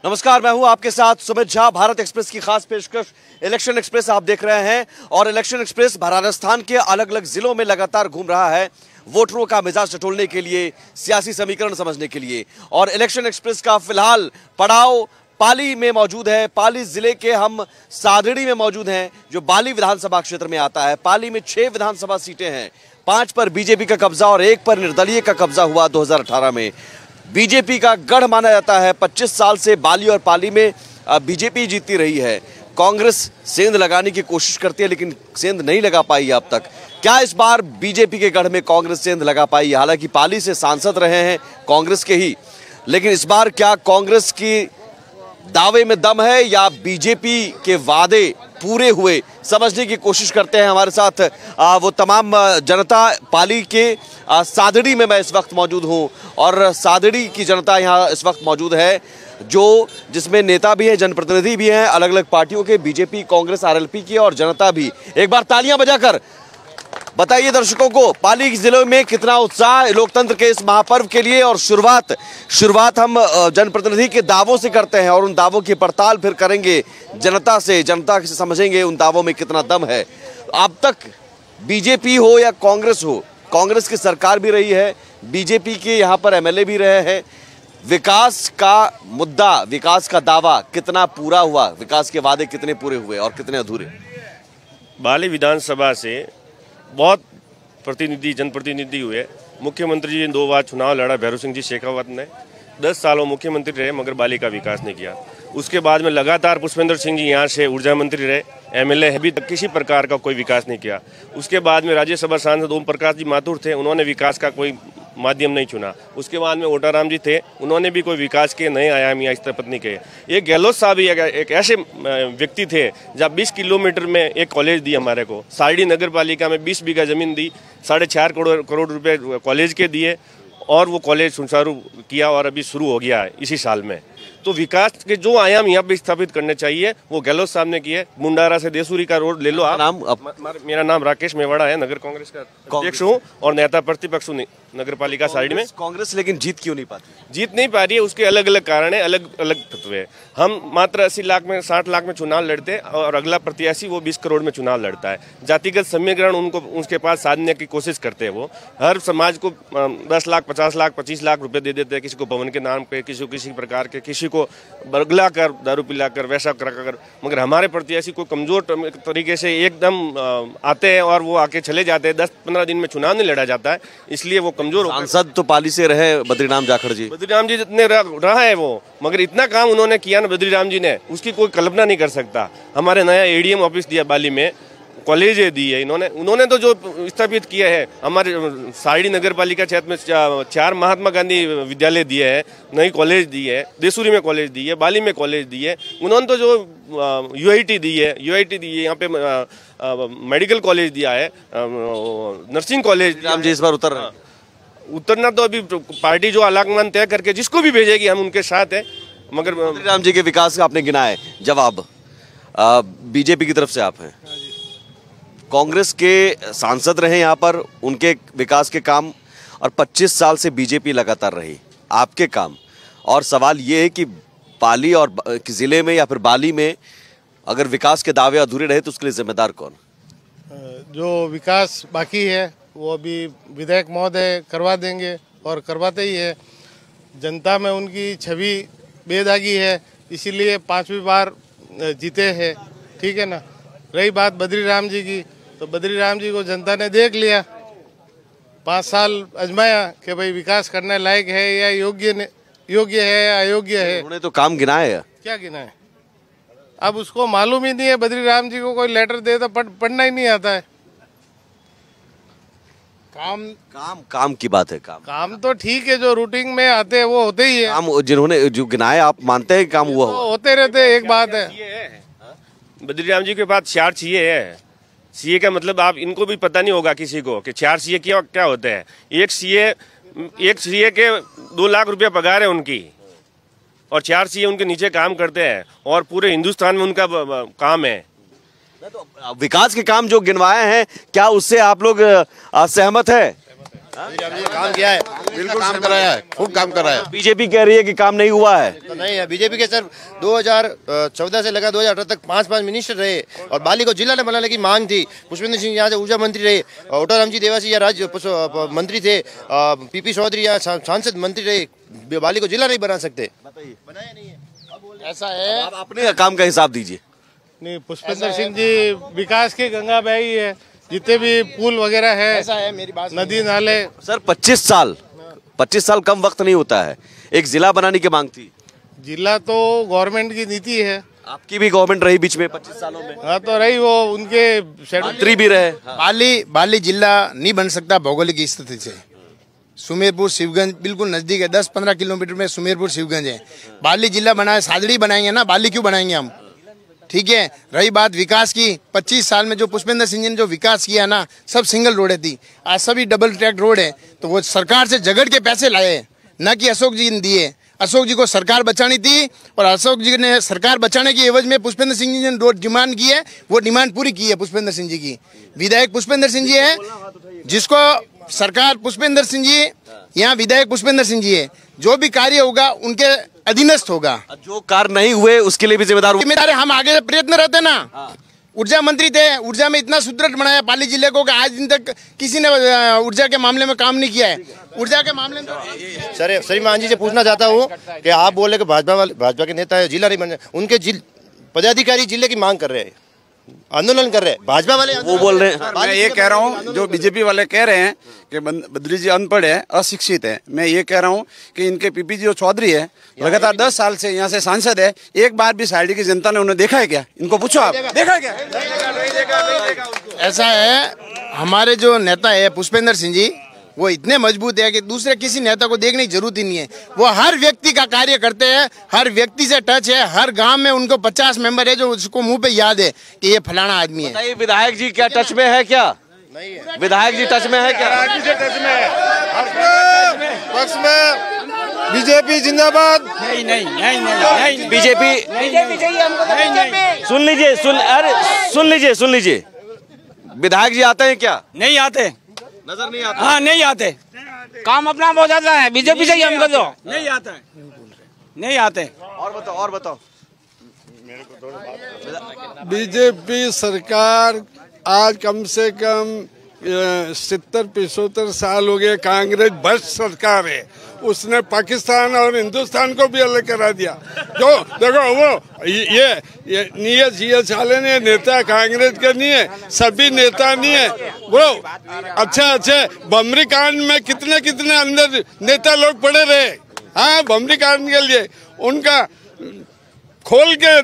नमस्कार, मैं हूं आपके साथ सुमित झा। भारत एक्सप्रेस की खास पेशकश इलेक्शन एक्सप्रेस आप देख रहे हैं और इलेक्शन एक्सप्रेस राजस्थान के अलग अलग जिलों में लगातार घूम रहा है वोटरों का मिजाज टटोलने के लिए, सियासी समीकरण समझने के लिए। और इलेक्शन एक्सप्रेस का फिलहाल पड़ाव पाली में मौजूद है। पाली जिले के हम सादड़ी में मौजूद हैं जो बाली विधानसभा क्षेत्र में आता है। पाली में 6 विधानसभा सीटें हैं, 5 पर बीजेपी का कब्जा और 1 पर निर्दलीय का कब्जा हुआ 2018 में। बीजेपी का गढ़ माना जाता है। 25 साल से बाली और पाली में बीजेपी जीतती रही है। कांग्रेस सेंध लगाने की कोशिश करती है लेकिन सेंध नहीं लगा पाई अब तक। क्या इस बार बीजेपी के गढ़ में कांग्रेस सेंध लगा पाई? हालांकि पाली से सांसद रहे हैं कांग्रेस के ही, लेकिन इस बार क्या कांग्रेस की दावे में दम है या बीजेपी के वादे पूरे हुए, समझने की कोशिश करते हैं। हमारे साथ वो तमाम जनता पाली के सादड़ी में मैं इस वक्त मौजूद हूं और सादड़ी की जनता यहां इस वक्त मौजूद है जिसमें नेता भी हैं, जनप्रतिनिधि भी हैं अलग अलग पार्टियों के, बीजेपी, कांग्रेस, आरएलपी की और जनता भी। एक बार तालियां बजाकर बताइए दर्शकों को पाली जिले में कितना उत्साह लोकतंत्र के इस महापर्व के लिए। और शुरुआत हम जनप्रतिनिधि के दावों से करते हैं और उन दावों की पड़ताल फिर करेंगे जनता से समझेंगे उन दावों में कितना दम है। अब तक बीजेपी हो या कांग्रेस हो, कांग्रेस की सरकार भी रही है, बीजेपी के यहाँ पर एमएलए भी रहे हैं। विकास का मुद्दा, विकास का दावा कितना पूरा हुआ, विकास के वादे कितने पूरे हुए और कितने अधूरे? बाली विधानसभा से बहुत जनप्रतिनिधि हुए। मुख्यमंत्री जी ने 2 बार चुनाव लड़ा, भैरव सिंह जी शेखावत ने 10 सालों मुख्यमंत्री रहे मगर बाली का विकास नहीं किया। उसके बाद में लगातार पुष्पेंद्र सिंह जी यहाँ से ऊर्जा मंत्री रहे, एमएलए अभी तक किसी प्रकार का कोई विकास नहीं किया। उसके बाद में राज्यसभा सांसद ओम प्रकाश जी माथुर थे, उन्होंने विकास का कोई माध्यम नहीं चुना। उसके बाद में ओटाराम जी थे, उन्होंने भी कोई विकास के नए आयाम या स्थापित नहीं किए। ये गहलोत साहब ही एक ऐसे व्यक्ति थे जब 20 किलोमीटर में एक कॉलेज दी हमारे को, साड़ी नगर पालिका में 20 बीघा जमीन दी, 4.5 करोड़ रुपए कॉलेज के दिए और वो कॉलेज सुचारू किया और अभी शुरू हो गया है इसी साल में। तो विकास के जो आयाम यहाँ पे स्थापित करने चाहिए वो गहलोत साहब ने किए। मुंडारा से देसूरी का रोड ले लो आप। मेरा नाम राकेश मेवाड़ा है, नगर कांग्रेस का अध्यक्ष हूँ और नेता प्रतिपक्ष हूँ नगर पालिका साइड में। कांग्रेस लेकिन जीत क्यों नहीं पाती? जीत नहीं पा रही है, उसके अलग अलग कारण है, अलग अलग तत्व है। हम मात्र 80 लाख में 60 लाख में चुनाव लड़ते और अगला प्रत्याशी वो 20 करोड़ में चुनाव लड़ता है। जातिगत समीकरण उनको उसके पास साधने की कोशिश करते हैं। वो हर समाज को 10 लाख 50 लाख 25 लाख रुपए दे देते हैं, किसी को भवन के नाम पे, किसी को किसी प्रकार के, किसी को बरगला कर, दारू पिलाकर, वैसा कर। मगर हमारे प्रत्याशी को कमजोर तरीके से एकदम आते हैं और वो आके चले जाते हैं। 10-15 दिन में चुनाव नहीं लड़ा जाता है, इसलिए वो कमजोर। सांसद तो पाली से रहे बद्रीराम जाखड़ जी। बद्रीराम जी जितने रहा है वो, मगर इतना काम उन्होंने किया ना बद्रीराम जी ने, उसकी कोई कल्पना नहीं कर सकता। हमारे नया एडीएम ऑफिस दिया बाली में, कॉलेजें दी है उन्होंने तो जो स्थापित किया है। हमारे साड़ी नगर पालिका क्षेत्र में 4 महात्मा गांधी विद्यालय दिए हैं, नई कॉलेज दी है, देसूरी में कॉलेज दी है, बाली में कॉलेज दी है। उन्होंने तो जो यूआईटी दी है, यहाँ पे मेडिकल कॉलेज दिया है, नर्सिंग कॉलेज। राम जी इस बार उतरना तो अभी पार्टी जो अलगमान तय करके जिसको भी भेजेगी हम उनके साथ है। मगर राम जी के विकास का आपने गिना है, जवाब बीजेपी की तरफ से आप हैं, कांग्रेस के सांसद रहे यहाँ पर, उनके विकास के काम, और 25 साल से बीजेपी लगातार रही, आपके काम। और सवाल ये है कि पाली और जिले में या फिर बाली में अगर विकास के दावे अधूरे रहे तो उसके लिए जिम्मेदार कौन? जो विकास बाकी है वो अभी विधायक महोदय करवा देंगे और करवाते ही है। जनता में उनकी छवि बेदागी है, इसीलिए 5वीं बार जीते हैं, ठीक है ना। रही बात बद्रीराम जी की, तो बद्रीराम जी को जनता ने देख लिया, 5 साल आजमाया कि भाई विकास करने लायक है या योग्य है या अयोग्य है। उन्होंने तो काम गिनाए है। क्या गिनाए? अब उसको मालूम ही नहीं है। बद्रीराम जी को कोई लेटर दे तो पढ़ना ही नहीं आता है। काम की बात है। काम तो ठीक है, जो रूटीन में आते हैं वो होते ही है। काम जिन्होंने जो गिनाए, आप मानते हैं काम हुआ होते रहते हैं। एक बात है, बद्रीराम जी के पास 4 सीए है। सीए का मतलब आप इनको भी पता नहीं होगा किसी को कि 4 सीए क्या होते हैं। एक सीए के 2 लाख रुपया पगार है उनकी और 4 सीए उनके नीचे काम करते हैं और पूरे हिंदुस्तान में उनका काम है। तो विकास के काम जो गिनवाए हैं, क्या उससे आप लोग सहमत है? काम किया है, बिल्कुल काम कराया है, खूब काम कराया है। बीजेपी कह रही है कि काम नहीं हुआ है। तो नहीं है, बीजेपी के सर 2014 से लगा 2018 तक 5 मिनिस्टर रहे और बाली को जिला में बनाने की मांग थी। पुष्पेंद्र सिंह यहाँ से ऊर्जा मंत्री रहे, ओटाराम जी देवासी या राज्य मंत्री थे, पीपी चौधरी या सांसद मंत्री रहे, बाली को जिला नहीं बना सकते। बनाया नहीं है। ऐसा है, आप अपने काम का हिसाब दीजिए। नहीं, पुष्पेंद्र सिंह जी विकास की गंगा बही है, जितने भी पुल वगैरह है, ऐसा है, मेरी बात नदी नाले। सर 25 साल कम वक्त नहीं होता है। एक जिला बनाने की मांग थी। जिला तो गवर्नमेंट की नीति है। आपकी भी गवर्नमेंट रही बीच में 25 सालों में। हाँ तो रही, वो उनके मंत्री भी रहे। बाली जिला नहीं बन सकता भौगोलिक स्थिति से। सुमेरपुर शिवगंज बिल्कुल नजदीक है, 10-15 किलोमीटर में सुमेरपुर शिवगंज है। बाली जिला बनाए, सादड़ी बनाएंगे ना, बाली क्यों बनाएंगे हम? ठीक है। रही बात विकास की, 25 साल में जो पुष्पेंद्र सिंह जी ने जो विकास किया ना, सब सिंगल रोड थी, आज सभी डबल ट्रैक रोड है। तो वो सरकार से झगड़ के पैसे लाए, न कि अशोक जी ने दिए। अशोक जी को सरकार बचानी थी और अशोक जी ने सरकार बचाने की एवज में पुष्पेंद्र सिंह जी ने जो डिमांड की है, वो डिमांड पूरी की है पुष्पेंद्र सिंह जी की। विधायक पुष्पेंद्र सिंह जी है, जिसको सरकार पुष्पेंद्र सिंह जी, यहाँ विधायक पुष्पेंद्र सिंह जी है, जो भी कार्य होगा उनके अधीनस्थ होगा। जो कार्य नहीं हुए उसके लिए भी जिम्मेदार हम आगे प्रयत्न रहते ना। ऊर्जा मंत्री थे, ऊर्जा में इतना सुदृढ़ बनाया पाली जिले को कि आज दिन तक किसी ने ऊर्जा के मामले में काम नहीं किया है। ऊर्जा के मामले में सर श्रीमान जी से पूछना चाहता हूँ कि आप बोले कि भाजपा के नेता है, जिला नहीं बने, उनके पदाधिकारी जिले की मांग कर रहे हैं, आंदोलन कर रहे हैं, भाजपा वाले वो बोल रहे हैं। मैं ये कह रहा हूँ, जो बीजेपी वाले कह रहे हैं कि बद्री जी अनपढ़ है, अशिक्षित है, मैं ये कह रहा हूँ कि इनके पीपी जी जो चौधरी है, लगातार 10 साल से यहाँ से सांसद है, एक बार भी साइड की जनता ने उन्हें देखा है क्या? इनको पूछो, आप देखा क्या? ऐसा है, हमारे जो नेता है पुष्पेंद्र सिंह जी, वो इतने मजबूत है कि दूसरे किसी नेता को देखने की जरूरत ही नहीं है। वो हर व्यक्ति का कार्य करते हैं, हर व्यक्ति से टच है। हर गांव में उनको 50 मेंबर है जो उसको मुंह पे याद है कि ये फलाना आदमी है। विधायक जी क्या टच में है क्या? नहीं है। विधायक जी टच में है क्या? पक्ष में बीजेपी जिंदाबाद। नहीं बीजेपी चाहिए हमको। सुन लीजिए विधायक जी आते हैं क्या? नहीं आते, नजर नहीं आता। हाँ नहीं आते, काम अपना बहुत ज्यादा है। बीजेपी चाहिए हमको तो नहीं आता है, नहीं आते। और बताओ। बीजेपी सरकार आज कम से कम 70-75 साल हो गए। कांग्रेस भ्रष्ट सरकार है, उसने पाकिस्तान और हिंदुस्तान को भी अलग करा दिया। जो देखो वो ये नीय चाले ने नेता कांग्रेस के नहीं है, सभी नेता नहीं है वो। अच्छे बमरी कांड में कितने अंदर नेता लोग पड़े रहे। हाँ, बमरी कांड के लिए उनका खोल के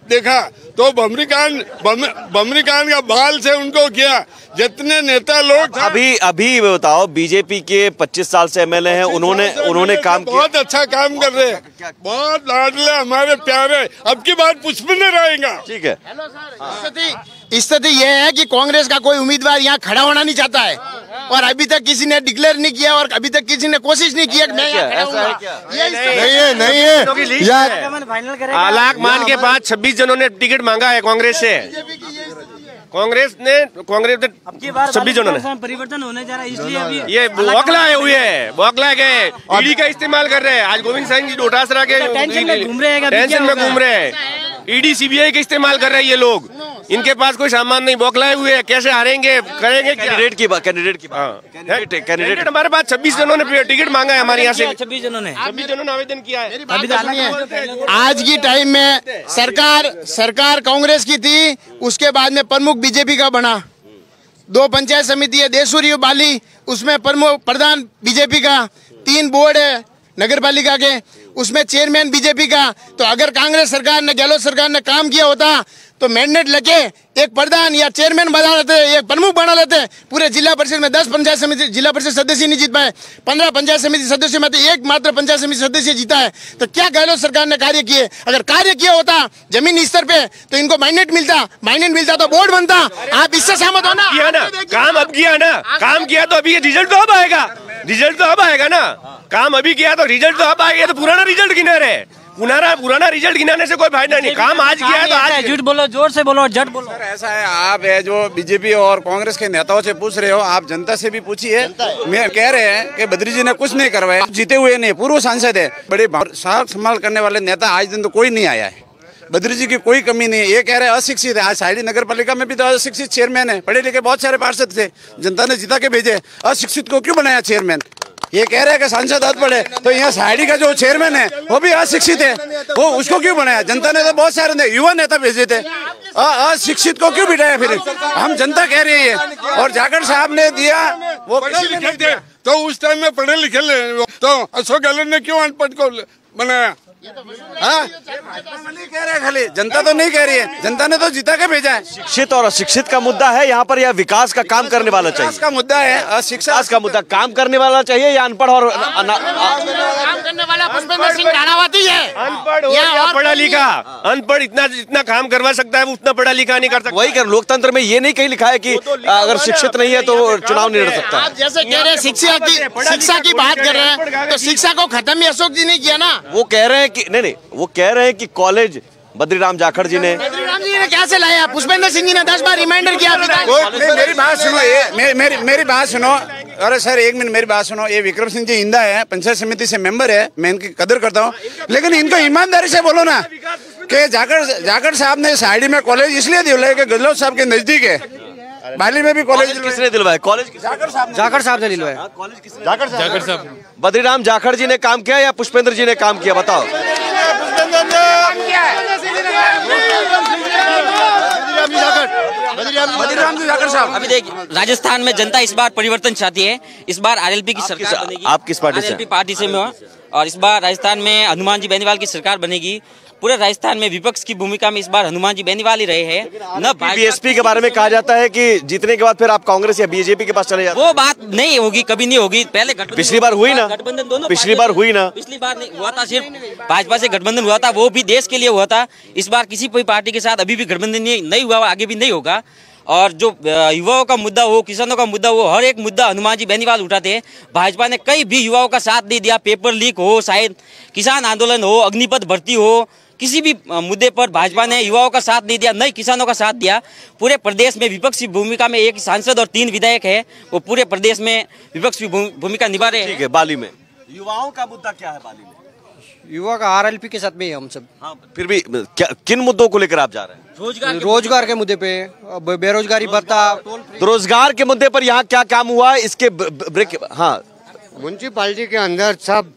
देखा तो बमरी कांड का बाल से उनको किया। जितने नेता लोग अभी बताओ, बीजेपी के 25 साल से एमएलए हैं, उन्होंने काम किया, बहुत अच्छा काम कर रहे हैं, बहुत लाडले हमारे प्यारे। अब की बात पुष्पेंद्र रहेगा। ठीक है। स्थिति यह है कि कांग्रेस का कोई उम्मीदवार यहाँ खड़ा होना नहीं चाहता है और अभी तक किसी ने डिक्लेयर नहीं किया और अभी तक किसी ने कोशिश नहीं किया कि मैं यहाँ खड़ा हूँगा। नहीं है। आलाक मान के बाद 26 जनों ने टिकट मांगा है कांग्रेस से। कांग्रेस ने 26 जनों ने परिवर्तन होने जा रहा है, इसलिए अभी ये बौखलाए हुए हैं, बौखला गए, ईडी का इस्तेमाल कर रहे हैं। आज गोविंद सिंह जी डोटासरा के टेंशन में घूम रहे हैं, ईडी सीबीआई का इस्तेमाल कर रहे हैं ये लोग। इनके पास कोई सामान नहीं, बौखलाए हुए हैं। कैसे हारेंगे, करेंगे क्या? कैंडिडेट हमारे पास 26 जनों ने टिकट मांगा है हमारे यहाँ से। 26 जनों ने आवेदन किया है। आज की टाइम में सरकार कांग्रेस की थी, उसके बाद में प्रमुख बीजेपी का बना। 2 पंचायत समिति है, देसूरी बाली, उसमें प्रमुख प्रधान बीजेपी का। 3 बोर्ड है नगर पालिका के, उसमें चेयरमैन बीजेपी का। तो अगर कांग्रेस सरकार ने, गहलोत सरकार ने काम किया होता तो मैंडेट लेके एक प्रधान या चेयरमैन बना लेते, एक प्रमुख बना लेते। पूरे जिला परिषद में 10 पंचायत समिति जिला परिषद सदस्य नहीं जीत पाए, 15 पंचायत समिति सदस्य में एक मात्र पंचायत समिति सदस्य जीता है। तो क्या गहलोत सरकार ने कार्य किए? अगर कार्य किया होता जमीनी स्तर पे तो इनको माइंडेट मिलता तो बोर्ड बनता। आप इससे सहमत हो ना? काम अब किया ना, काम किया तो अभी रिजल्ट तो अब आएगा, ना। काम अभी किया तो रिजल्ट तो अब आएगा, तो पुराना रिजल्ट किधर है? पुराना रिजल्ट गिनाने से कोई फायदा नहीं। काम आज किया है तो आज झूठ बोलो, जोर से बोलो, झट बोलो। सर ऐसा है, आप है जो बीजेपी और कांग्रेस के नेताओं से पूछ रहे हो, आप जनता से भी पूछिए। मैं कह रहे हैं कि बद्री जी ने कुछ नहीं करवाया, जीते हुए नहीं, पूर्व सांसद है, बड़े साख संभाल करने वाले नेता आज दिन तो कोई नहीं आया है। बद्री जी की कोई कमी नहीं है। ये कह रहे हैं अशिक्षित है, आज साइडी नगर पालिका में भी तो अशिक्षित चेयरमैन है, पढ़े लिखे बहुत सारे पार्षद थे, जनता ने जिता के भेजे, अशिक्षित को क्यों बनाया चेयरमैन? ये कह रहे हैं कि सांसद अनपढ़ है, तो यहाँ साइडी का जो चेयरमैन है वो भी अशिक्षित है, वो उसको क्यों बनाया? जनता ने तो बहुत सारे युवा नेता भेजे थे, अशिक्षित को क्यों बिठाया? फिर हम जनता कह रही है। और जाखड़ साहब ने दिया वो लिखे थे, तो उस टाइम में पढ़े लिखे तो अशोक गहलोत ने क्यों अनपढ़ को बनाया? हाँ, नहीं कह रहे, खाली जनता तो नहीं कह रही है, जनता ने तो जिता के भेजा है। शिक्षित और अशिक्षित का मुद्दा है यहाँ पर, या विकास का काम करने वाला चाहिए? विकास का मुद्दा है, शिक्षा का मुद्दा, काम करने वाला चाहिए या अनपढ़ और काम करने वाला पुष्पेंद्र सिंह नानावती है। अनपढ़ हो या पढ़ा लिखा, अनपढ़ इतना काम करवा सकता है, वो उतना पढ़ा लिखा नहीं कर सकता। वही कर, लोकतंत्र में ये नहीं कहीं लिखा है कि अगर शिक्षित नहीं है तो चुनाव नहीं लड़ सकता। आप जैसे कह रहे हैं शिक्षा की बात कर रहे हैं, तो शिक्षा को खत्म भी अशोक जी ने किया ना। वो कह रहे हैं कि नहीं, वो कह रहे हैं कि कॉलेज बद्रीराम जाखड़ जी ने कैसे लाया? पुष्पेंद्र सिंह जी ने 10 बार रिमाइंडर किया। मेरी बात सुनो, ये मेरी बात सुनो। अरे सर एक मिनट मेरी बात सुनो। ये विक्रम सिंह जी इंदा है, पंचायत समिति से मेंबर है, मैं इनकी कदर करता हूँ, लेकिन इनको ईमानदारी से बोलो ना कि जाखड़ साहब ने साइडी में कॉलेज इसलिए दिलवाया कि गहलोत साहब के नजदीक है। बाली में भी कॉलेज किसने दिलवाया? कॉलेज जाखड़ साहब ने दिलवाया। जाखड़ साहब। बद्रीराम जाखड़ जी ने काम किया या पुष्पेंद्र जी ने काम किया? बताओ। अभी देखिए, राजस्थान में जनता इस बार परिवर्तन चाहती है। इस बार आरएलपी की सरकार बनेगी। आप किस पार्टी से? आरएलपी पार्टी से मैं, और इस बार राजस्थान में हनुमान जी बेनीवाल की सरकार बनेगी। पूरे राजस्थान में विपक्ष की भूमिका में इस बार हनुमान जी बेनीवाल ही रहे हैं। न बीएसपी के बारे में कहा जाता है कि जीतने के बाद फिर आप कांग्रेस या बीजेपी के पास चले जाते। वो बात नहीं होगी, कभी नहीं होगी। पहले पिछली बार हुई ना, गठबंधन दोनों पिछली बार हुई ना, पिछली बार नहीं हुआ था, सिर्फ भाजपा से गठबंधन हुआ था, वो भी देश के लिए हुआ था। इस बार किसी कोई पार्टी के साथ अभी भी गठबंधन नहीं हुआ, आगे भी नहीं होगा। और जो युवाओं का मुद्दा हो, किसानों का मुद्दा हो, हर एक मुद्दा हनुमान जी बेनीवाल उठाते हैं। भाजपा ने कई भी युवाओं का साथ नहीं दिया। पेपर लीक हो, शायद किसान आंदोलन हो, अग्निपथ भर्ती हो, किसी भी मुद्दे पर भाजपा ने युवाओं का साथ नहीं दिया, नहीं किसानों का साथ दिया। पूरे प्रदेश में विपक्षी भूमिका में एक सांसद और 3 विधायक है, वो पूरे प्रदेश में विपक्षी भूमिका निभा रहे हैं। ठीक है, बाली में युवाओं का मुद्दा क्या है? बाली में युवा का आरएलपी के साथ में हम सब। हाँ, फिर भी किन मुद्दों को लेकर आप जा रहे हैं? रोजगार के मुद्दे पे, बेरोजगारी भत्ता, रोजगार के मुद्दे पर यहाँ क्या काम हुआ इसके ब्रेक? हाँ, म्यूनसिपालिटी के अंदर सब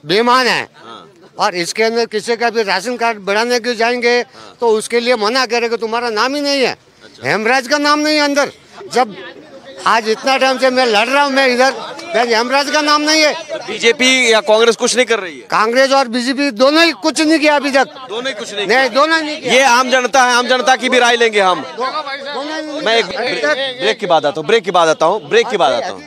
बेईमान है, और इसके अंदर किसी का भी राशन कार्ड बढ़ाने के जाएंगे तो उसके लिए मना करेगा, तुम्हारा नाम ही नहीं है, हेमराज का नाम नहीं है अंदर। जब आज इतना टाइम से मैं लड़ रहा हूँ, मैं इधर हेमराज का नाम नहीं है। बीजेपी या कांग्रेस कुछ नहीं कर रही है? कांग्रेस और बीजेपी दोनों ही कुछ नहीं किया अभी तक। दोनों ही कुछ नहीं, दोनों नहीं किया। ये आम जनता है, आम जनता की भी राय लेंगे हम। मैं एक ब्रेक के बाद आता हूँ, ब्रेक के बाद आता हूँ,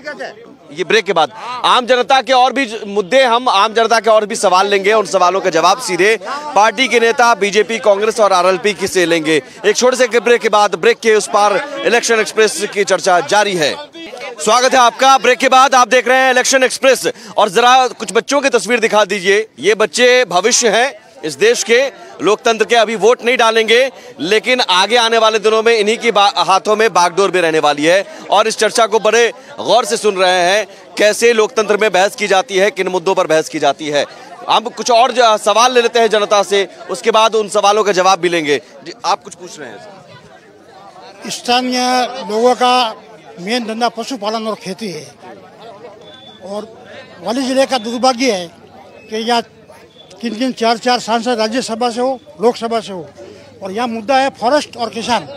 ये ब्रेक के बाद आम जनता के और भी मुद्दे, हम आम जनता के और भी सवाल लेंगे। उन सवालों का जवाब सीधे पार्टी के नेता बीजेपी, कांग्रेस और आरएलपी की से लेंगे। एक छोटे से ब्रेक के बाद, ब्रेक के उस पार इलेक्शन एक्सप्रेस की चर्चा जारी है। स्वागत है आपका। ब्रेक के बाद आप देख रहे हैं इलेक्शन एक्सप्रेस, और जरा कुछ बच्चों की तस्वीर दिखा दीजिए। ये बच्चे भविष्य हैं इस देश के, लोकतंत्र के। अभी वोट नहीं डालेंगे, लेकिन आगे आने वाले दिनों में इन्हीं की हाथों में बागडोर भी रहने वाली है। और इस चर्चा को बड़े गौर से सुन रहे हैं, कैसे लोकतंत्र में बहस की जाती है, किन मुद्दों पर बहस की जाती है। हम कुछ और सवाल ले लेते हैं जनता से, उसके बाद उन सवालों का जवाब भी लेंगे। आप कुछ पूछ रहे हैं? स्थानीय लोगों का मेन धंधा पशुपालन और खेती है, और वाली जिले का दुर्भाग्य है कि यहाँ किन 4 सांसद राज्यसभा से हो, लोकसभा से हो, और यहाँ मुद्दा है फॉरेस्ट और किसान।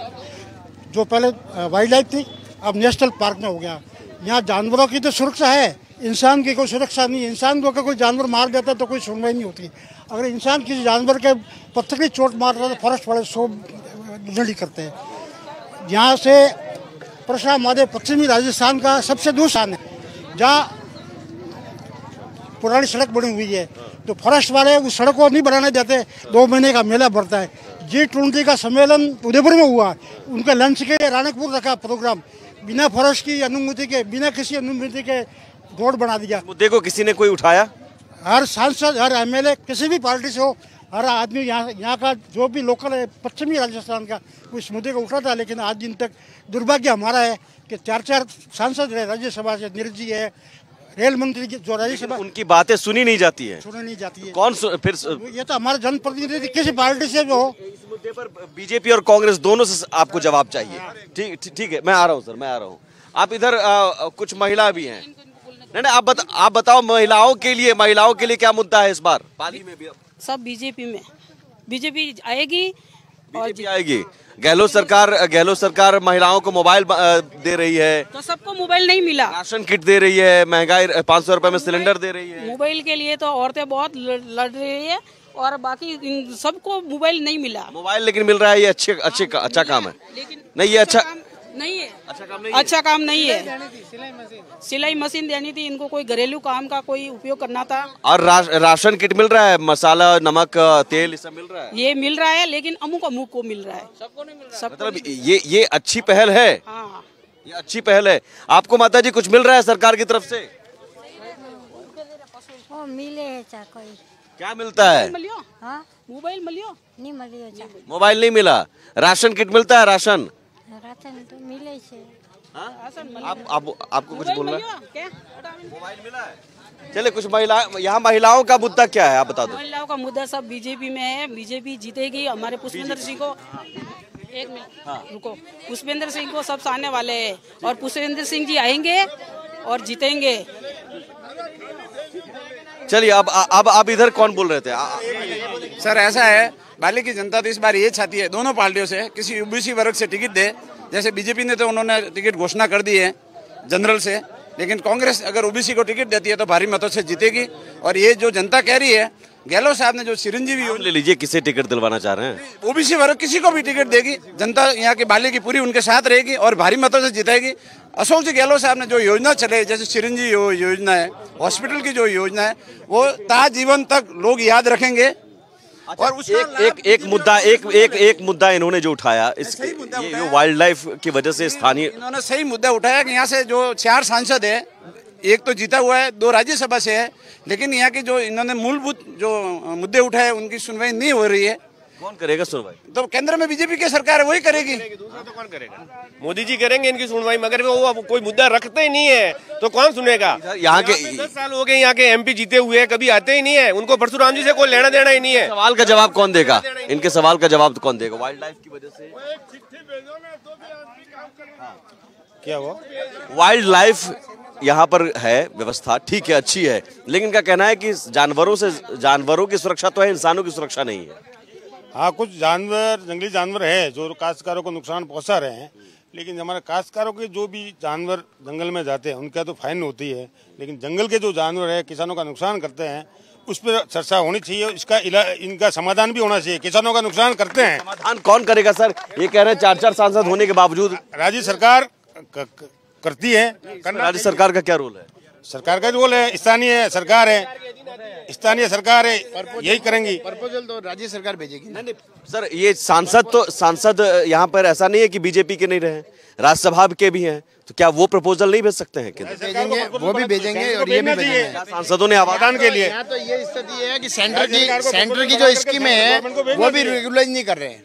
जो पहले वाइल्ड लाइफ थी, अब नेशनल पार्क में हो गया। यहाँ जानवरों की तो सुरक्षा है, इंसान की कोई सुरक्षा नहीं। इंसान को कोई जानवर मार देता तो कोई सुनवाई नहीं होती। अगर इंसान किसी जानवर के पत्थर की चोट मार रहा तो फॉरेस्ट वाले सो लड़ी करते हैं। यहाँ से परशुराम महादेव पश्चिमी राजस्थान का सबसे दूर स्थान है, जहाँ पुरानी सड़क बनी हुई है, तो फॉरेस्ट वाले उस सड़क को नहीं बनाने देते। 2 महीने का मेला भरता है। G20 का सम्मेलन उदयपुर में हुआ, उनका लंच के राणकपुर रखा प्रोग्राम, बिना फॉरेस्ट की अनुमति के, बिना किसी अनुमति के रोड बना दिया। मुद्दे को किसी ने कोई उठाया? हर सांसद, हर MLA किसी भी पार्टी से हो, हर आदमी यहाँ का जो भी लोकल है पश्चिमी राजस्थान का उस मुद्दे को उठाता है, लेकिन आज दिन तक दुर्भाग्य हमारा है कि 4 सांसद है राज्यसभा से, नीरज जी है, रेल मंत्री जो राज्यसभा, उनकी बातें सुनी नहीं जाती है। सुनी नहीं जाती है। कौन फिर ये तो हमारे जनप्रतिनिधि किसी पार्टी से जो इस मुद्दे पर बीजेपी और कांग्रेस दोनों से आपको जवाब चाहिए। ठीक है, मैं आ रहा हूँ सर, मैं आ रहा हूँ। आप इधर कुछ महिला भी हैं। नहीं, आप बताओ महिलाओं के लिए क्या मुद्दा है इस बार पाली में भी? सब बीजेपी में, बीजेपी आएगी और बीजेपी आएगी। गहलोत सरकार महिलाओं को मोबाइल दे रही है, तो सबको मोबाइल नहीं मिला, राशन किट दे रही है, महंगाई 500 रुपए में सिलेंडर दे रही है। मोबाइल के लिए तो औरतें बहुत लड़ रही है और बाकी सबको मोबाइल नहीं मिला। मोबाइल लेकिन मिल रहा है, ये अच्छा काम है। नहीं, ये अच्छा नहीं है, अच्छा काम नहीं है। सिलाई मशीन देनी थी इनको, कोई घरेलू काम का कोई उपयोग करना था। और राशन किट मिल रहा है, मसाला, नमक, तेल, ये सब मिल रहा है। ये मिल रहा है लेकिन अमुक को मिल रहा है, सबको नहीं मिल रहा। मतलब ये अच्छी पहल है। हाँ, ये अच्छी पहल है। आपको माता जी कुछ मिल रहा है सरकार की तरफ से? मिले है कोई? क्या मिलता है? मोबाइल मिलियो नहीं मिलियो, मोबाइल नहीं मिला। राशन किट मिलता है, राशन तो मिले छे। आपको कुछ बोलना है? मोबाइल मिला है। चले, कुछ महिलाओं का मुद्दा क्या है आप बता दो। महिलाओं का मुद्दा सब बीजेपी में है, बीजेपी जीतेगी। हमारे पुष्पेंद्र सिंह को, एक मिनट रुको, पुष्पेंद्र सिंह को सब आने वाले हैं और पुष्पेंद्र सिंह जी आएंगे और जीतेंगे। चलिए, अब इधर कौन बोल रहे थे? सर ऐसा है, बाली की जनता तो इस बार ये चाहती है दोनों पार्टियों से किसी ओबीसी वर्ग से टिकट दे। जैसे बीजेपी ने तो उन्होंने टिकट घोषणा कर दी है जनरल से, लेकिन कांग्रेस अगर ओबीसी को टिकट देती है तो भारी मतों से जीतेगी। और ये जो जनता कह रही है, गहलोत साहब ने जो चिरंजीवी ले लीजिए, किसे टिकट दिलवाना चाह रहे हैं? ओबीसी वर्ग किसी को भी टिकट देगी, जनता यहाँ की बाली की पूरी उनके साथ रहेगी और भारी मतों से जीतेगी। अशोक जी गहलोत साहब ने जो योजना चले, जैसे चिरंजीवी योजना है, हॉस्पिटल की जो योजना है, वो ताजीवन तक लोग याद रखेंगे। और एक मुद्दा इन्होंने जो उठाया, ये वाइल्ड लाइफ की वजह से स्थानीय, इन्होंने सही मुद्दा उठाया कि यहाँ से जो 4 सांसद है, एक तो जीता हुआ है, 2 राज्यसभा से है, लेकिन यहाँ की जो इन्होंने मूलभूत जो मुद्दे उठाए उनकी सुनवाई नहीं हो रही है। कौन करेगा सुनवाई? तो केंद्र में बीजेपी की सरकार है, वही करेगी। दूसरा तो कौन करेगा? मोदी जी करेंगे इनकी सुनवाई, मगर वो कोई मुद्दा रखते ही नहीं है तो कौन सुनेगा? यहाँ के 10 साल हो गए, यहाँ के एमपी जीते हुए कभी आते ही नहीं है, उनको परशुराम जी से कोई लेना देना ही नहीं है। सवाल का जवाब कौन देगा? इनके सवाल का जवाब कौन देगा? वाइल्ड लाइफ की वजह से क्या हुआ? वाइल्ड लाइफ यहाँ पर है, व्यवस्था ठीक है, अच्छी है, लेकिन इनका कहना है कि जानवरों की सुरक्षा तो है, इंसानों की सुरक्षा नहीं है। हाँ, कुछ जानवर, जंगली जानवर है जो काश्तकारों को नुकसान पहुंचा रहे हैं, लेकिन हमारे काश्तकारों के जो भी जानवर जंगल में जाते हैं उनका तो फाइन होती है, लेकिन जंगल के जो जानवर है किसानों का नुकसान करते हैं उस पर चर्चा होनी चाहिए। इसका इनका समाधान भी होना चाहिए। किसानों का नुकसान करते हैं, समाधान कौन करेगा सर? ये कह रहे हैं 4 सांसद होने के बावजूद राज्य सरकार करती है। राज्य सरकार का क्या रोल है? सरकार का रोल है, स्थानीय सरकार है, यही करेंगी। प्रपोजल तो राज्य सरकार भेजेगी। नहीं सर, ये सांसद यहाँ पर ऐसा नहीं है कि बीजेपी के नहीं रहे, राज्यसभा के भी हैं, तो क्या वो प्रपोजल नहीं भेज सकते हैं? भेजेंगे, वो भी भेजेंगे और ये भी भेजेंगे। सांसदों ने आवादान के लिए। यहाँ तो ये स्थिति है कि सेंटर की जो स्कीमें है वो भी रेगुलाइज नहीं कर रहे हैं।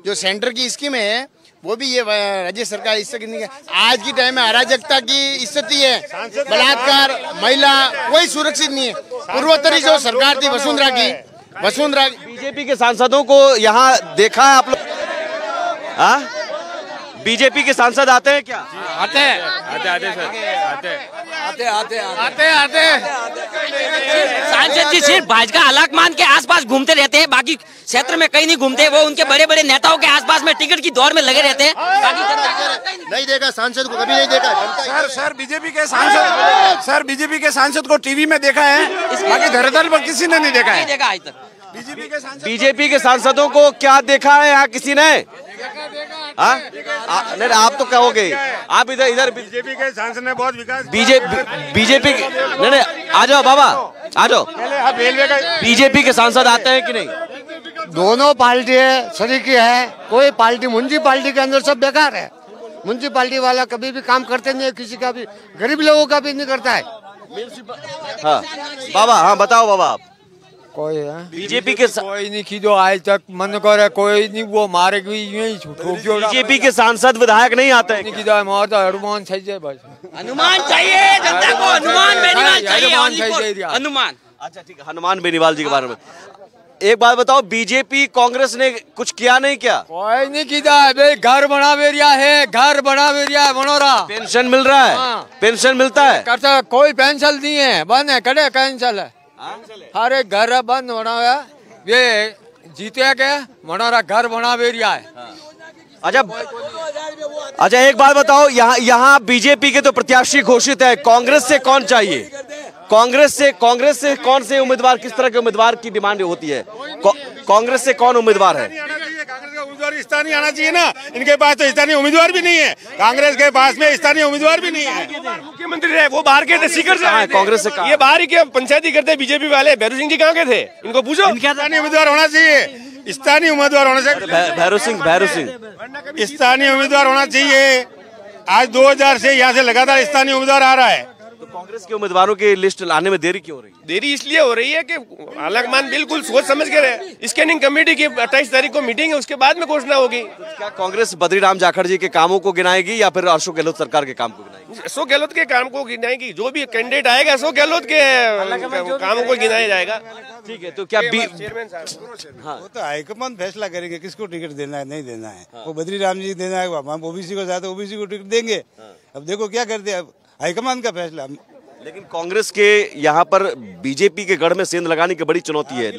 जो सेंटर की स्कीम है वो भी ये राज्य सरकार इससे नहीं। आज की टाइम में अराजकता की स्थिति है, बलात्कार, महिला कोई सुरक्षित नहीं है। पूर्वोत्तरी जो सरकार थी वसुंधरा बीजेपी के सांसदों को यहाँ देखा है आप लोग? हाँ, बीजेपी के सांसद आते हैं क्या? आते सांसद जी सिर्फ भाजपा अलग मान के आसपास घूमते रहते हैं, बाकी क्षेत्र में कहीं नहीं घूमते। वो उनके बड़े बड़े नेताओं के आसपास में टिकट की दौड़ में लगे रहते हैं। बाकी जनता नहीं देखा, सांसद को कभी नहीं देखा। सर बीजेपी के सांसद को टीवी में देखा है, बाकी धरातल पर किसी ने नहीं देखा है। आज तक बीजेपी के सांसदों को क्या देखा है यहाँ किसी ने? नहीं, आप तो कहोगे, आप इधर बीजेपी के सांसद ने बहुत विकास, बीजेपी नहीं, आ जाओ बाबा, आ जाओ। बीजेपी के सांसद आते हैं कि नहीं? दोनों पार्टी शरीकी है, कोई पार्टी म्युनिसिपालिटी के अंदर सब बेकार है। म्युनिसिपालिटी वाला कभी भी काम करते नहीं है, किसी का भी, गरीब लोगों का भी नहीं करता है। हाँ बाबा, हाँ बताओ बाबा, आप कोई है बीजेपी के कोई नहीं खींचो आज तक मन करे कोई नहीं वो मारे भी यूं ही बीजेपी के सांसद विधायक नहीं आते हैं खींचा मार हनुमान चाहिए बस हनुमान चाहिए जनता को, हनुमान बेनीवाल चाहिए, हनुमान। अच्छा ठीक है, हनुमान बेनीवाल जी के बारे में एक बात बताओ, बीजेपी कांग्रेस ने कुछ किया नहीं क्या? कोई नहीं किया है, घर बना बेरिया है, घर बना बेरिया है, बनोरा पेंशन मिल रहा है। हाँ। पेंशन मिलता है? करता कोई पेंशन नहीं है, बंद है, कड़े कैंसल है। हर एक घर बंद बना हुआ है, ये जीते के मनोरा घर बना बेरिया है। अच्छा एक बात बताओ, यहाँ बीजेपी के तो प्रत्याशी घोषित है, कांग्रेस से कौन चाहिए? कांग्रेस से कौन से उम्मीदवार, किस तरह के उम्मीदवार की डिमांड होती है? कांग्रेस से कौन उम्मीदवार है? कांग्रेस का उम्मीदवार स्थानीय आना चाहिए ना, इनके पास तो स्थानीय उम्मीदवार भी नहीं है, कांग्रेस के पास में स्थानीय उम्मीदवार भी नहीं है। मुख्यमंत्री रहे वो बाहर के थे, सीकर से आए, कांग्रेस से ये बाहर ही क्या पंचायती करते बीजेपी वाले। भैरू सिंह जी कहाँ के थे, इनको पूछो। स्थानीय उम्मीदवार होना चाहिए, स्थानीय उम्मीदवार होना चाहिए। भैरू सिंह स्थानीय उम्मीदवार होना चाहिए। आज 2000 से यहाँ से लगातार स्थानीय उम्मीदवार आ रहा है। तो कांग्रेस के उम्मीदवारों की लिस्ट लाने में देरी क्यों हो रही है? देरी इसलिए हो रही है कि आलकमान बिल्कुल सोच समझ के रहे। स्कैनिंग कमेटी की 28 तारीख को मीटिंग है, उसके बाद में घोषणा होगी। क्या कांग्रेस बद्रीराम जाखड़ जी के कामों को गिनाएगी या फिर अशोक गहलोत सरकार के काम को गिनाएगी? अशोक गहलोत के काम को गिनाएगी, जो भी कैंडिडेट आएगा अशोक गहलोत के कामों को गिनाया जाएगा। ठीक है, तो क्या वो तो हाईकमान फैसला करेंगे किसको टिकट देना है नहीं देना है। वो बद्रीराम जी देना है, हम ओबीसी को चाहते ओबीसी को टिकट देंगे। अब देखो क्या करते हैं, हाईकमान का फैसला। लेकिन कांग्रेस के यहाँ पर बीजेपी के गढ़ में सेंध लगाने की बड़ी चुनौती है।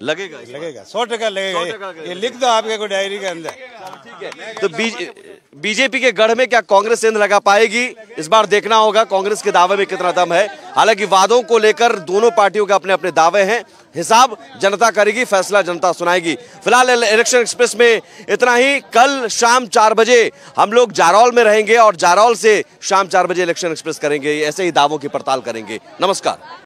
लगेगा 100% लगेगा। ये लिख दो आपके को डायरी के अंदर। ठीक है, तो बीजेपी के गढ़ में क्या कांग्रेस सेंध लगा पाएगी? इस बार देखना होगा कांग्रेस के दावे में कितना दम है। हालांकि वादों को लेकर दोनों पार्टियों के अपने अपने दावे हैं, हिसाब जनता करेगी, फैसला जनता सुनाएगी। फिलहाल इलेक्शन एक्सप्रेस में इतना ही। कल शाम 4 बजे हम लोग जारौल में रहेंगे और जारौल से शाम 4 बजे इलेक्शन एक्सप्रेस करेंगे, ऐसे ही दावों की पड़ताल करेंगे। नमस्कार।